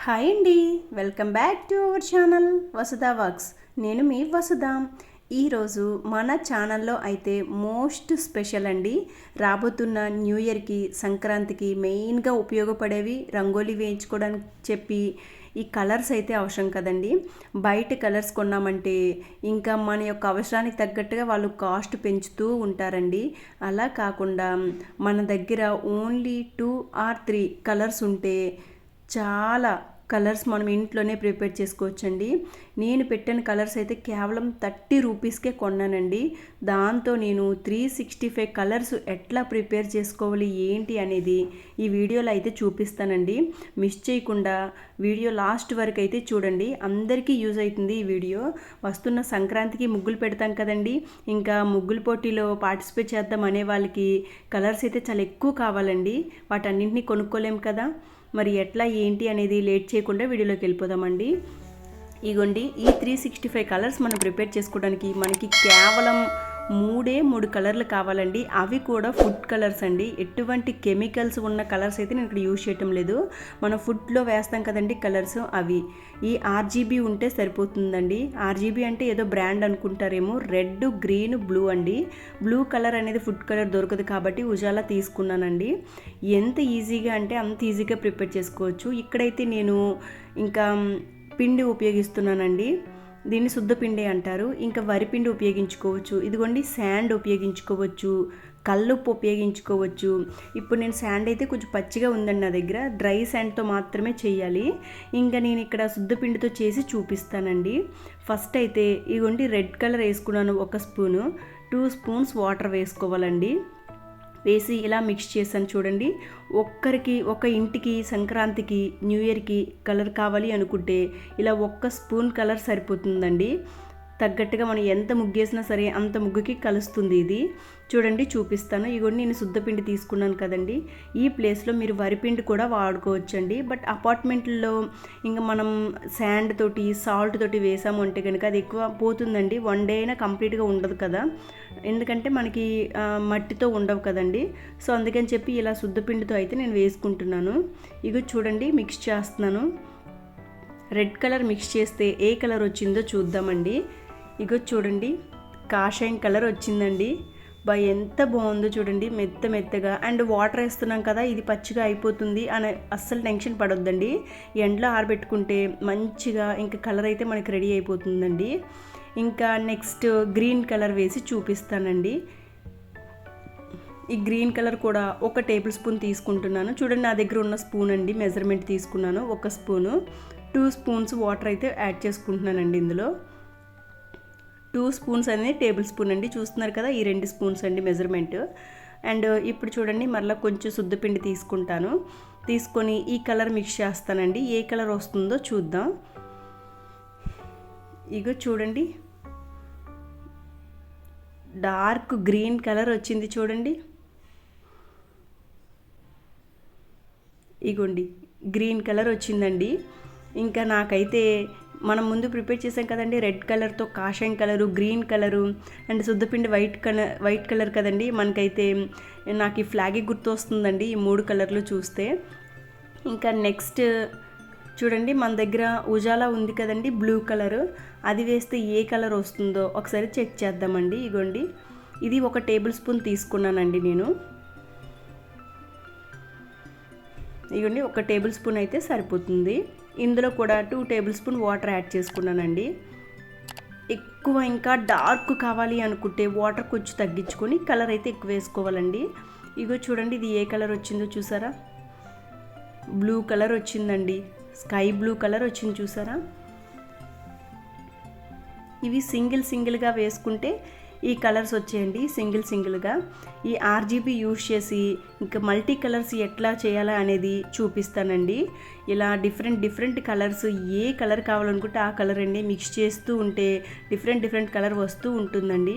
Hi అండి, welcome back to our channel Vasudha works. నేను మీ వసుధ. ఈరోజు మన ఛానల్లో అయితే మోస్ట్ స్పెషల్ అండి. రాబోతున్న న్యూ ఇయర్కి, సంక్రాంతికి మెయిన్గా ఉపయోగపడేవి రంగోలీ వేయించుకోవడానికి చెప్పి ఈ కలర్స్ అయితే అవసరం కదండి. బయట కలర్స్ కొన్నామంటే ఇంకా మన యొక్క అవసరానికి తగ్గట్టుగా వాళ్ళు కాస్ట్ పెంచుతూ ఉంటారండి. అలా కాకుండా మన దగ్గర ఓన్లీ 2 or 3 కలర్స్ ఉంటే చాలా కలర్స్ మనం ఇంట్లోనే ప్రిపేర్ చేసుకోవచ్చండి. నేను పెట్టిన కలర్స్ అయితే కేవలం 30 రూపీస్కే కొన్నానండి. దాంతో నేను 365 కలర్స్ ఎట్లా ప్రిపేర్ చేసుకోవాలి ఏంటి అనేది ఈ వీడియోలో అయితే చూపిస్తానండి. మిస్ చేయకుండా వీడియో లాస్ట్ వరకు అయితే చూడండి, అందరికీ యూజ్ అవుతుంది ఈ వీడియో. వస్తున్న సంక్రాంతికి ముగ్గులు పెడతాం కదండి, ఇంకా ముగ్గుల పోటీలో పార్టిసిపేట్ చేద్దాం అనే వాళ్ళకి కలర్స్ అయితే చాలా ఎక్కువ కావాలండి. వాటన్నింటినీ కొనుక్కోలేం కదా. మరి ఎట్లా ఏంటి అనేది లేట్ చేయకుండా వీడియోలోకి వెళ్ళిపోదామండి. ఇగోండి, ఈ 365 కలర్స్ మనం ప్రిపేర్ చేసుకోవడానికి మనకి కేవలం 3 కలర్లు కావాలండి. అవి కూడా ఫుడ్ కలర్స్ అండి. ఎటువంటి కెమికల్స్ ఉన్న కలర్స్ అయితే నేను ఇక్కడ యూజ్ చేయటం లేదు. మనం ఫుడ్లో వేస్తాం కదండి కలర్స్, అవి. ఈ RGB ఉంటే సరిపోతుందండి. RGB అంటే ఏదో బ్రాండ్ అనుకుంటారేమో. రెడ్, గ్రీన్, బ్లూ అండి. బ్లూ కలర్ అనేది ఫుడ్ కలర్ దొరకదు కాబట్టి ఉజాలా తీసుకున్నానండి. ఎంత ఈజీగా అంటే అంత ఈజీగా ప్రిపేర్ చేసుకోవచ్చు. ఇక్కడైతే నేను ఇంకా పిండి ఉపయోగిస్తున్నానండి. దీన్ని శుద్ధపిండి అంటారు. ఇంకా వరిపిండి ఉపయోగించుకోవచ్చు. ఇదిగోండి, శాండ్ ఉపయోగించుకోవచ్చు, కల్లుప్పు ఉపయోగించుకోవచ్చు. ఇప్పుడు నేను శాండ్ అయితే కొంచెం పచ్చిగా ఉందండి నా దగ్గర, డ్రై శాండ్తో మాత్రమే చేయాలి. ఇంకా నేను ఇక్కడ శుద్ధపిండితో చేసి చూపిస్తానండి. ఫస్ట్ అయితే ఇదిగోండి, రెడ్ కలర్ వేసుకున్నాను 1 స్పూను. 2 స్పూన్స్ వాటర్ వేసుకోవాలండి. వేసి ఇలా మిక్స్ చేశాను చూడండి. ఒక ఇంటికి సంక్రాంతికి, న్యూ ఇయర్కి కలర్ కావాలి అనుకుంటే ఇలా 1 స్పూన్ కలర్ సరిపోతుందండి. తగ్గట్టుగా మనం ఎంత ముగ్గేసినా సరే అంత ముగ్గుకి కలుస్తుంది ఇది. చూడండి, చూపిస్తాను. ఇగోండి, నేను శుద్ధపిండి తీసుకున్నాను కదండి. ఈ ప్లేస్లో మీరు వరిపిండి కూడా వాడుకోవచ్చండి. బట్ అపార్ట్మెంట్లో ఇంకా మనం శాండ్ తోటి, సాల్ట్ తోటి వేసాము అంటే కనుక అది ఎక్కువ పోతుందండి. 1 డే అయినా కంప్లీట్గా ఉండదు కదా, ఎందుకంటే మనకి మట్టితో ఉండవు కదండి. సో అందుకని చెప్పి ఇలా శుద్ధపిండితో అయితే నేను వేసుకుంటున్నాను. ఇగో చూడండి, మిక్స్ చేస్తున్నాను. రెడ్ కలర్ మిక్స్ చేస్తే ఏ కలర్ వచ్చిందో చూద్దామండి. ఇగో చూడండి, కాషాయం కలర్ వచ్చిందండి. ఎంత బాగుందో చూడండి, మెత్తగా. అండ్ వాటర్ వేస్తున్నాం కదా, ఇది పచ్చిగా అయిపోతుంది అని అస్సలు టెన్షన్ పడొద్దండి. ఎండలో ఆరబెట్టుకుంటే మంచిగా ఇంకా కలర్ అయితే మనకి రెడీ అయిపోతుందండి. ఇంకా నెక్స్ట్ గ్రీన్ కలర్ వేసి చూపిస్తానండి. ఈ గ్రీన్ కలర్ కూడా 1 టేబుల్ స్పూన్ తీసుకుంటున్నాను. చూడండి, నా దగ్గర ఉన్న స్పూన్ అండి, మెజర్మెంట్ తీసుకున్నాను 1 స్పూను. 2 స్పూన్స్ వాటర్ అయితే యాడ్ చేసుకుంటున్నానండి. ఇందులో 2 స్పూన్స్ అనేది టేబుల్ స్పూన్ అండి. చూస్తున్నారు కదా, ఈ 2 స్పూన్స్ అండి మెజర్మెంట్. అండ్ ఇప్పుడు చూడండి, మరలా కొంచెం శుద్ధపిండి తీసుకుంటాను. తీసుకొని ఈ కలర్ మిక్స్ చేస్తానండి. ఏ కలర్ వస్తుందో చూద్దాం. ఇగో చూడండి, డార్క్ గ్రీన్ కలర్ వచ్చింది చూడండి. ఇగోండి, గ్రీన్ కలర్ వచ్చిందండి. ఇంకా నాకైతే మనం ముందు ప్రిపేర్ చేసాం కదండి, రెడ్ కలర్తో కాషాయం కలరు, గ్రీన్ కలరు అండ్ శుద్ధపిండి వైట్ కలర్ కదండి. మనకైతే నాకు ఈ ఫ్లాగ్ గుర్తు వస్తుందండి ఈ 3 కలర్లు చూస్తే. ఇంకా నెక్స్ట్ చూడండి, మన దగ్గర ఉజాలా ఉంది కదండి, బ్లూ కలరు. అది వేస్తే ఏ కలర్ వస్తుందో ఒకసారి చెక్ చేద్దామండి. ఇగోండి, ఇది 1 టేబుల్ స్పూన్ తీసుకున్నానండి నేను. ఇగోండి, 1 టేబుల్ స్పూన్ అయితే సరిపోతుంది. ఇందులో కూడా 2 టేబుల్ స్పూన్ వాటర్ యాడ్ చేసుకున్నానండి. ఎక్కువ ఇంకా డార్క్ కావాలి అనుకుంటే వాటర్ కొంచెం తగ్గించుకొని కలర్ అయితే ఎక్కువ వేసుకోవాలండి. ఇగో చూడండి, ఇది ఏ కలర్ వచ్చిందో చూసారా, బ్లూ కలర్ వచ్చిందండి. స్కై బ్లూ కలర్ వచ్చింది చూసారా. ఇవి సింగిల్గా వేసుకుంటే ఈ కలర్స్ వచ్చేయండి, సింగిల్గా. ఈ RGB యూజ్ చేసి ఇంకా మల్టీ కలర్స్ ఎట్లా చేయాలా అనేది చూపిస్తానండి. ఇలా డిఫరెంట్ కలర్స్, ఏ కలర్ కావాలనుకుంటే ఆ కలర్ అండి మిక్స్ చేస్తూ ఉంటే డిఫరెంట్ కలర్ వస్తూ ఉంటుందండి.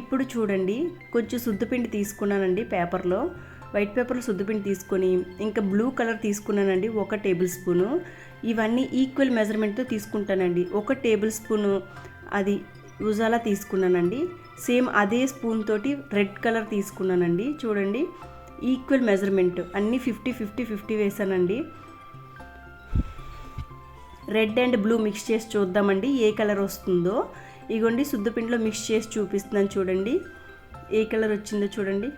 ఇప్పుడు చూడండి, కొంచెం శుద్ధపిండి తీసుకున్నానండి పేపర్లో, వైట్ పేపర్లో శుద్ధపిండి తీసుకొని ఇంకా బ్లూ కలర్ తీసుకున్నానండి 1 టేబుల్ స్పూను. ఇవన్నీ ఈక్వల్ మెజర్మెంట్తో తీసుకుంటానండి. 1 టేబుల్ స్పూను అది ఉజాలా తీసుకున్నానండి. సేమ్ అదే స్పూన్ తోటి రెడ్ కలర్ తీసుకున్నానండి. చూడండి, ఈక్వల్ మెజర్మెంట్ అన్నీ 50 వేసానండి. రెడ్ అండ్ బ్లూ మిక్స్ చేసి చూద్దామండి ఏ కలర్ వస్తుందో. ఇగోండి సుద్దపిండిలో మిక్స్ చేసి చూపిస్తున్నాను చూడండి ఏ కలర్ వచ్చిందో చూడండి.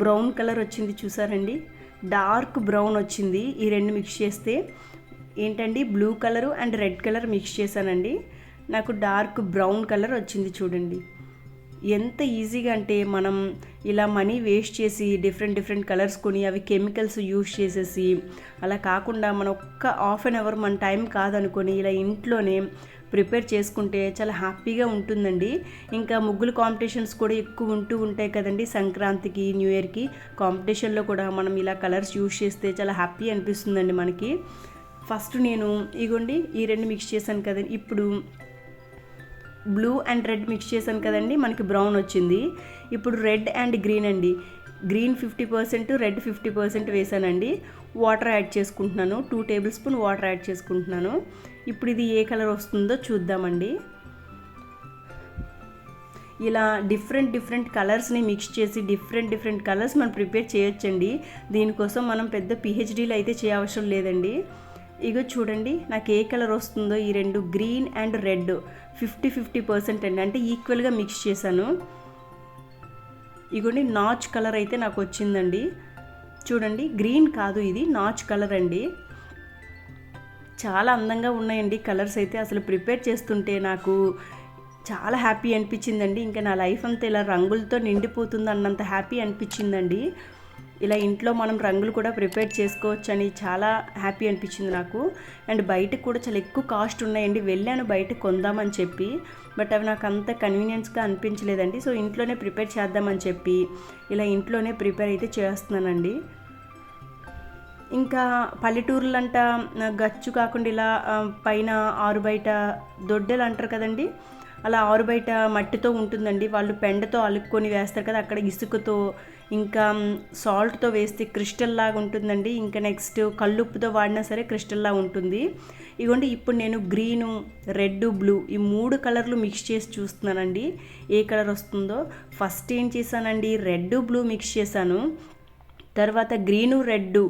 బ్రౌన్ కలర్ వచ్చింది చూసారండి, డార్క్ బ్రౌన్ వచ్చింది. ఈ రెండు మిక్స్ చేస్తే ఏంటండి blue colour and red colour mix చేశానండి, నాకు డార్క్ బ్రౌన్ కలర్ వచ్చింది చూడండి. ఎంత ఈజీగా అంటే మనం ఇలా మనీ వేస్ట్ చేసి డిఫరెంట్ కలర్స్ కొని అవి కెమికల్స్ యూజ్ చేసేసి అలా కాకుండా మనం ఒక్క హాఫ్ అన్ అవర్ మన టైం కాదనుకొని ఇలా ఇంట్లోనే ప్రిపేర్ చేసుకుంటే చాలా హ్యాపీగా ఉంటుందండి. ఇంకా ముగ్గులు కాంపిటీషన్స్ కూడా ఎక్కువ ఉంటాయి కదండి, సంక్రాంతికి న్యూ ఇయర్కి కాంపిటీషన్లో కూడా మనం ఇలా కలర్స్ యూజ్ చేస్తే చాలా హ్యాపీ అనిపిస్తుందండి మనకి. ఫస్ట్ నేను ఇగోండి ఈ రెండు మిక్స్ చేశాను కదండి, ఇప్పుడు బ్లూ అండ్ రెడ్ మిక్స్ చేశాను కదండి, మనకి బ్రౌన్ వచ్చింది. ఇప్పుడు రెడ్ అండ్ గ్రీన్ అండి, గ్రీన్ 50% రెడ్ 50% వేసానండి. వాటర్ యాడ్ చేసుకుంటున్నాను, 2 టేబుల్ స్పూన్ వాటర్ యాడ్ చేసుకుంటున్నాను. ఇప్పుడు ఇది ఏ కలర్ వస్తుందో చూద్దామండి. ఇలా డిఫరెంట్ కలర్స్ని మిక్స్ చేసి డిఫరెంట్ కలర్స్ మనం ప్రిపేర్ చేయొచ్చండి. దీనికోసం మనం పెద్ద పిహెచ్డీలు అయితే చేయవసరం లేదండి. ఇగో చూడండి నాకు ఏ కలర్ వస్తుందో, ఈ రెండు గ్రీన్ అండ్ రెడ్ 50% అండి, అంటే ఈక్వల్గా మిక్స్ చేశాను. ఇగోండి నాచ్ కలర్ అయితే నాకు వచ్చిందండి చూడండి, గ్రీన్ కాదు ఇది నాచ్ కలర్ అండి. చాలా అందంగా ఉన్నాయండి కలర్స్ అయితే, అసలు ప్రిపేర్ చేస్తుంటే నాకు చాలా హ్యాపీ అనిపించిందండి. ఇంకా నా లైఫ్ అంతా ఇలా రంగులతో నిండిపోతుంది అన్నంత హ్యాపీ అనిపించిందండి. ఇలా ఇంట్లో మనం రంగులు కూడా ప్రిపేర్ చేసుకోవచ్చు అని చాలా హ్యాపీ అనిపించింది నాకు. అండ్ బయటకు కూడా చాలా ఎక్కువ కాస్ట్ ఉన్నాయండి, వెళ్ళాను బయట కొందామని చెప్పి, బట్ అవి నాకు అంత కన్వీనియన్స్గా అనిపించలేదండి. సో ఇంట్లోనే ప్రిపేర్ చేద్దామని చెప్పి ఇలా ఇంట్లోనే ప్రిపేర్ అయితే చేస్తున్నానండి. ఇంకా పల్లెటూర్లంట గచ్చు కాకుండా ఇలా పైన ఆరు బయట దొడ్డలు అంటారు కదండి, అలా ఆరు బయట మట్టితో ఉంటుందండి, వాళ్ళు పెండతో అలుక్కొని వేస్తారు కదా, అక్కడ ఇసుకతో ఇంకా సాల్ట్తో వేస్తే క్రిస్టల్ లాగా ఉంటుందండి. ఇంకా నెక్స్ట్ కల్లుప్పుతో వాడినా సరే క్రిస్టల్ లాగా ఉంటుంది. ఇగోండి ఇప్పుడు నేను గ్రీను రెడ్ బ్లూ ఈ 3 కలర్లు మిక్స్ చేసి చూస్తున్నానండి ఏ కలర్ వస్తుందో. ఫస్ట్ ఏం చేశానండి, రెడ్ బ్లూ మిక్స్ చేశాను, తర్వాత గ్రీను రెడ్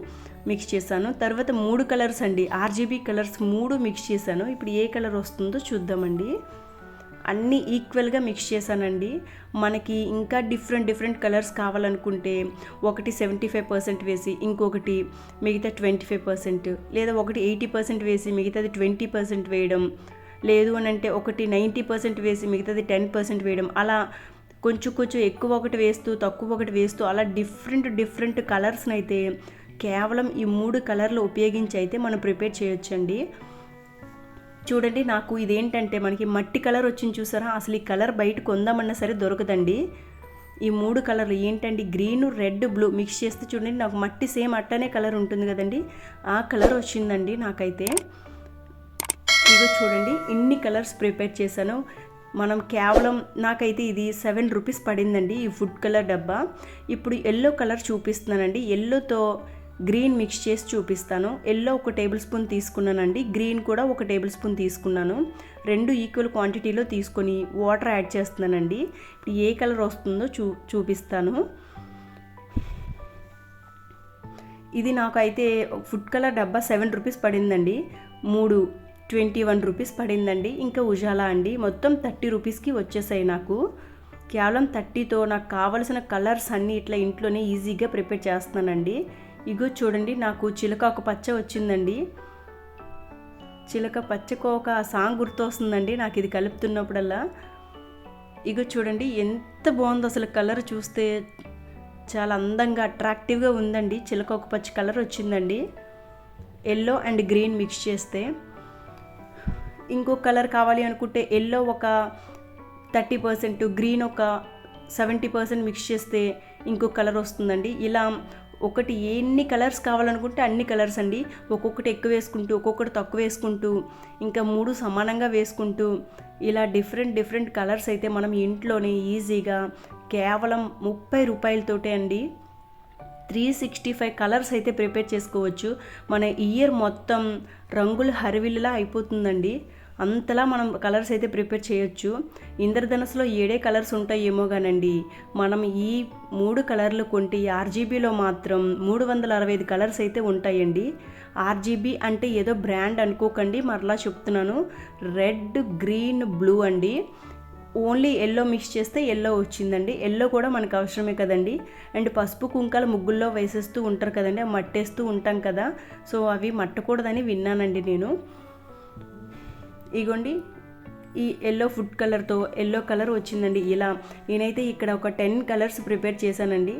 మిక్స్ చేశాను, తర్వాత 3 కలర్స్ అండి ఆర్జీబీ కలర్స్ 3 మిక్స్ చేశాను. ఇప్పుడు ఏ కలర్ వస్తుందో చూద్దామండి. అన్నీ ఈక్వల్గా మిక్స్ చేశానండి. మనకి ఇంకా డిఫరెంట్ కలర్స్ కావాలనుకుంటే ఒకటి 75% వేసి ఇంకొకటి మిగతా 25%, లేదా ఒకటి 80% వేసి మిగతాది 20% వేయడం, లేదు అని అంటే ఒకటి 90% వేసి మిగతాది 10% వేయడం, అలా కొంచెం ఎక్కువ ఒకటి వేస్తూ తక్కువ ఒకటి వేస్తూ అలా డిఫరెంట్ కలర్స్ని అయితే కేవలం ఈ 3 కలర్లు ఉపయోగించి అయితే మనం ప్రిపేర్ చేయొచ్చండి. చూడండి నాకు ఇదేంటంటే మనకి మట్టి కలర్ వచ్చింది చూసారా, అసలు ఈ కలర్ బయట కొందామన్నా సరే దొరకదండి. ఈ 3 కలర్లు ఏంటండి గ్రీన్ రెడ్ బ్లూ మిక్స్ చేస్తే చూడండి నాకు మట్టి సేమ్ అట్టనే కలర్ ఉంటుంది కదండి, ఆ కలర్ వచ్చిందండి నాకైతే. ఇదిగో చూడండి ఇన్ని కలర్స్ ప్రిపేర్ చేశాను. మనం కేవలం నాకైతే ఇది 7 రూపీస్ పడిందండి ఈ ఫుడ్ కలర్ డబ్బా. ఇప్పుడు ఎల్లో కలర్ చూపిస్తున్నానండి, ఎల్లోతో గ్రీన్ మిక్స్ చేసి చూపిస్తాను. ఎల్లో 1 టేబుల్ స్పూన్ తీసుకున్నానండి, గ్రీన్ కూడా 1 టేబుల్ స్పూన్ తీసుకున్నాను. 2 ఈక్వల్ క్వాంటిటీలో తీసుకొని వాటర్ యాడ్ చేస్తున్నానండి. ఇప్పుడు ఏ కలర్ వస్తుందో చూపిస్తాను. ఇది నాకైతే ఫుడ్ కలర్ డబ్బా 7 రూపీస్ పడిందండి, 3 21 రూపీస్ పడిందండి. ఇంకా ఉజాలా అండి మొత్తం 30 రూపీస్కి వచ్చేసాయి నాకు. కేవలం 30తో నాకు కావలసిన కలర్స్ అన్నీ ఇట్లా ఇంట్లోనే ఈజీగా ప్రిపేర్ చేస్తున్నానండి. ఇగో చూడండి నాకు చిలకాకు పచ్చ వచ్చిందండి, చిలక పచ్చకు ఒక సాంగ్ గుర్తొస్తుందండి నాకు ఇది కలుపుతున్నప్పుడల్లా. ఇగో చూడండి ఎంత బాగుందో అసలు కలర్ చూస్తే చాలా అందంగా అట్రాక్టివ్గా ఉందండి. చిలకాకు పచ్చ కలర్ వచ్చిందండి ఎల్లో అండ్ గ్రీన్ మిక్స్ చేస్తే. ఇంకొక కలర్ కావాలి అనుకుంటే ఎల్లో ఒక 30%, గ్రీన్ ఒక 70% మిక్స్ చేస్తే ఇంకొక కలర్ వస్తుందండి. ఇలా ఒకటి ఎన్ని కలర్స్ కావాలనుకుంటే అన్ని కలర్స్ అండి, ఒక్కొక్కటి ఎక్కువ వేసుకుంటూ ఒక్కొక్కటి తక్కువ వేసుకుంటూ ఇంకా 3 సమానంగా వేసుకుంటూ ఇలా డిఫరెంట్ కలర్స్ అయితే మనం ఇంట్లోనే ఈజీగా కేవలం 30 రూపాయలతోటే అండి 365 కలర్స్ అయితే ప్రిపేర్ చేసుకోవచ్చు. మన ఇయర్ మొత్తం రంగుల హరివిల్లులా అయిపోతుందండి, అంతలా మనం కలర్స్ అయితే ప్రిపేర్ చేయొచ్చు. ఇంద్రధనుసులో 7 కలర్స్ ఉంటాయేమో కానండి, మనం ఈ 3 కలర్లు కొంటే ఆర్జీబీలో మాత్రం 365 కలర్స్ అయితే ఉంటాయండి. ఆర్జీబీ అంటే ఏదో బ్రాండ్ అనుకోకండి, మరలా చెప్తున్నాను. రెడ్, గ్రీన్, బ్లూ అండి. ఓన్లీ ఎల్లో మిక్స్ చేస్తే ఎల్లో వచ్చిందండి. ఎల్లో కూడా మనకు అవసరమే కదండి. అండ్ పసుపు కుంకాలు ముగ్గుల్లో వేసేస్తూ ఉంటారు కదండి, మట్టేస్తూ ఉంటాం కదా, సో అవి మట్టకూడదని విన్నానండి నేను. ఇగోండి ఈ ఎల్లో ఫుడ్ కలర్తో ఎల్లో కలర్ వచ్చిందండి. ఇలా నేనైతే ఇక్కడ ఒక 10 కలర్స్ ప్రిపేర్ చేశానండి.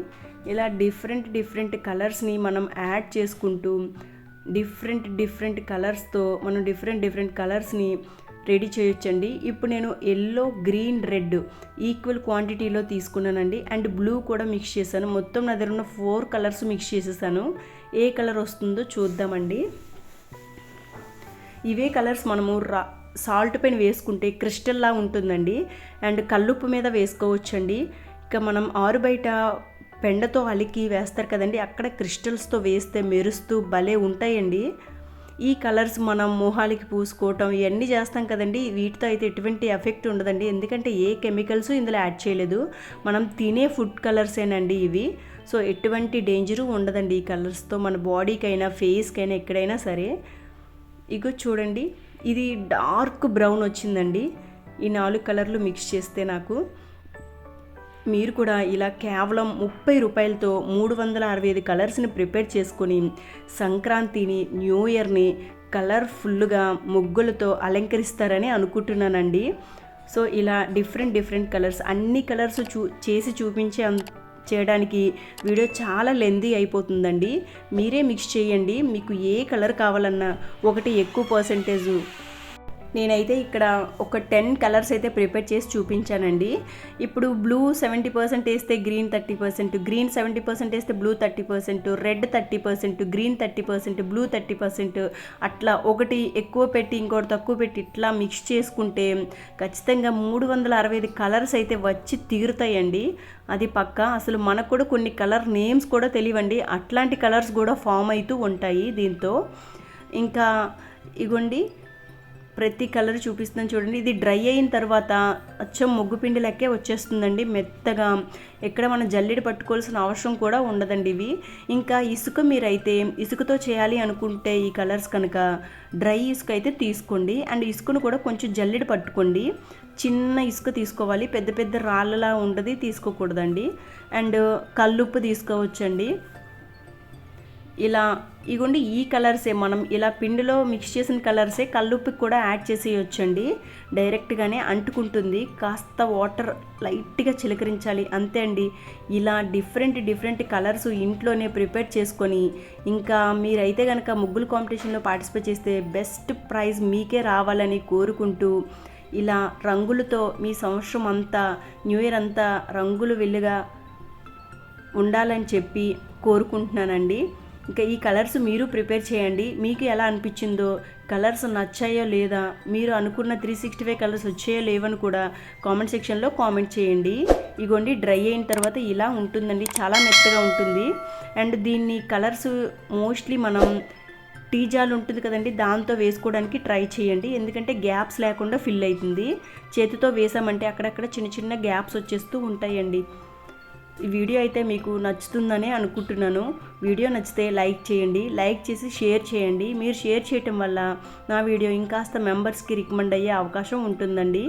ఇలా డిఫరెంట్ కలర్స్ని మనం యాడ్ చేసుకుంటూ డిఫరెంట్ కలర్స్తో మనం డిఫరెంట్ కలర్స్ని రెడీ చేయొచ్చండి. ఇప్పుడు నేను ఎల్లో, గ్రీన్, రెడ్ ఈక్వల్ క్వాంటిటీలో తీసుకున్నానండి. అండ్ బ్లూ కూడా మిక్స్ చేశాను. మొత్తం నా దగ్గర ఉన్న 4 కలర్స్ మిక్స్ చేసేసాను. ఏ కలర్ వస్తుందో చూద్దామండి. ఇవే కలర్స్ మనము సాల్ట్ పైన వేసుకుంటే క్రిస్టల్లా ఉంటుందండి. అండ్ కల్లుప్పు మీద వేసుకోవచ్చండి. ఇక మనం ఆరు బయట పెండతో అలికి వేస్తారు కదండి, అక్కడ క్రిస్టల్స్తో వేస్తే మెరుస్తూ భలే ఉంటాయండి. ఈ కలర్స్ మనం మొహాలకి పూసుకోవటం ఇవన్నీ చేస్తాం కదండి, వీటితో అయితే ఎటువంటి ఎఫెక్ట్ ఉండదండి. ఎందుకంటే ఏ కెమికల్స్ ఇందులో యాడ్ చేయలేదు, మనం తినే ఫుడ్ కలర్సేనండి ఇవి. సో ఎటువంటి డేంజరు ఉండదండి ఈ కలర్స్తో, మన బాడీకైనా ఫేస్కైనా ఎక్కడైనా సరే. ఇగో చూడండి, ఇది డార్క్ బ్రౌన్ వచ్చిందండి ఈ 4 కలర్లు మిక్స్ చేస్తే నాకు. మీరు కూడా ఇలా కేవలం 30 రూపాయలతో 365 కలర్స్ని ప్రిపేర్ చేసుకొని సంక్రాంతిని, న్యూ ఇయర్ని కలర్ఫుల్గా ముగ్గులతో అలంకరిస్తారని అనుకుంటున్నానండి. సో ఇలా డిఫరెంట్ కలర్స్, అన్ని కలర్స్ చేసి చేయడానికి వీడియో చాలా లెంతీ అయిపోతుందండి. మీరే మిక్స్ చేయండి. మీకు ఏ కలర్ కావాలన్నా ఒకటి ఎక్కువ పర్సెంటేజ్, నేనైతే ఇక్కడ ఒక 10 కలర్స్ అయితే ప్రిపేర్ చేసి చూపించానండి. ఇప్పుడు బ్లూ 70% వేస్తే గ్రీన్ 30%, గ్రీన్ 70% వేస్తే బ్లూ 30%, రెడ్ 30%, గ్రీన్ 30%, బ్లూ 30%, అట్లా ఒకటి ఎక్కువ పెట్టి ఇంకోటి తక్కువ పెట్టి ఇట్లా మిక్స్ చేసుకుంటే ఖచ్చితంగా 365 కలర్స్ అయితే వచ్చి తీరుతాయండి. అది పక్కా. అసలు మనకు కూడా కొన్ని కలర్ నేమ్స్ కూడా తెలియండి, అట్లాంటి కలర్స్ కూడా ఫామ్ అవుతూ ఉంటాయి దీంతో. ఇంకా ఇగోండి ప్రతి కలర్ చూపిస్తున్నాను చూడండి. ఇది డ్రై అయిన తర్వాత అచ్చం ముగ్గు పిండి లెక్కే వచ్చేస్తుందండి మెత్తగా. ఎక్కడ మనం జల్లెడ పట్టుకోవాల్సిన అవసరం కూడా ఉండదండి ఇవి. ఇంకా ఇసుక, మీరైతే ఇసుకతో చేయాలి అనుకుంటే ఈ కలర్స్ కనుక డ్రై ఇసుక అయితే తీసుకోండి. అండ్ ఇసుకను కూడా కొంచెం జల్లెడ పట్టుకోండి. చిన్న ఇసుక తీసుకోవాలి, పెద్ద రాళ్ళలా ఉండదు తీసుకోకూడదండి. అండ్ కల్లుప్పు తీసుకోవచ్చండి. ఇలా ఇగోండి ఈ కలర్సే మనం ఇలా పిండిలో మిక్స్ చేసిన కలర్సే కల్లుప్పికి కూడా యాడ్ చేసేయొచ్చండి. డైరెక్ట్గానే అంటుకుంటుంది, కాస్త వాటర్ లైట్గా చిలకరించాలి అంతే అండి. ఇలా డిఫరెంట్ కలర్స్ ఇంట్లోనే ప్రిపేర్ చేసుకొని, ఇంకా మీరైతే కనుక ముగ్గులు కాంపిటీషన్లో పార్టిసిపేట్ చేస్తే బెస్ట్ ప్రైజ్ మీకే రావాలని కోరుకుంటూ, ఇలా రంగులతో మీ సంవత్సరం అంతా, న్యూ ఇయర్ అంతా రంగులు వెల్లుగా ఉండాలని చెప్పి కోరుకుంటున్నానండి. ఇంకా ఈ కలర్స్ మీరు ప్రిపేర్ చేయండి. మీకు ఎలా అనిపించిందో, కలర్స్ నచ్చాయో లేదా, మీరు అనుకున్న 365 కలర్స్ వచ్చాయో లేవని కూడా కామెంట్ సెక్షన్లో కామెంట్ చేయండి. ఇగోండి డ్రై అయిన తర్వాత ఇలా ఉంటుందండి, చాలా మెత్తగా ఉంటుంది. అండ్ దీన్ని కలర్స్ మోస్ట్లీ మనం టీ జాల్ ఉంటుంది కదండి, దాంతో వేసుకోవడానికి ట్రై చేయండి. ఎందుకంటే గ్యాప్స్ లేకుండా ఫిల్ అవుతుంది. చేతితో వేసామంటే అక్కడక్కడ చిన్న గ్యాప్స్ వచ్చేస్తూ ఉంటాయండి. ఈ వీడియో అయితే మీకు నచ్చుతుందని అనుకుంటున్నాను. వీడియో నచ్చితే లైక్ చేయండి, లైక్ చేసి షేర్ చేయండి. మీరు షేర్ చేయటం వల్ల నా వీడియో ఇంకాస్త మెంబర్స్కి రికమెండ్ అయ్యే అవకాశం ఉంటుందండి.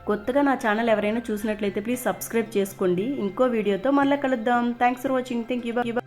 కొత్తగా నా ఛానల్ ఎవరైనా చూసినట్లయితే ప్లీజ్ సబ్స్క్రైబ్ చేసుకోండి. ఇంకో వీడియోతో మళ్ళీ కలుద్దాం. Thanks for watching. Thank you.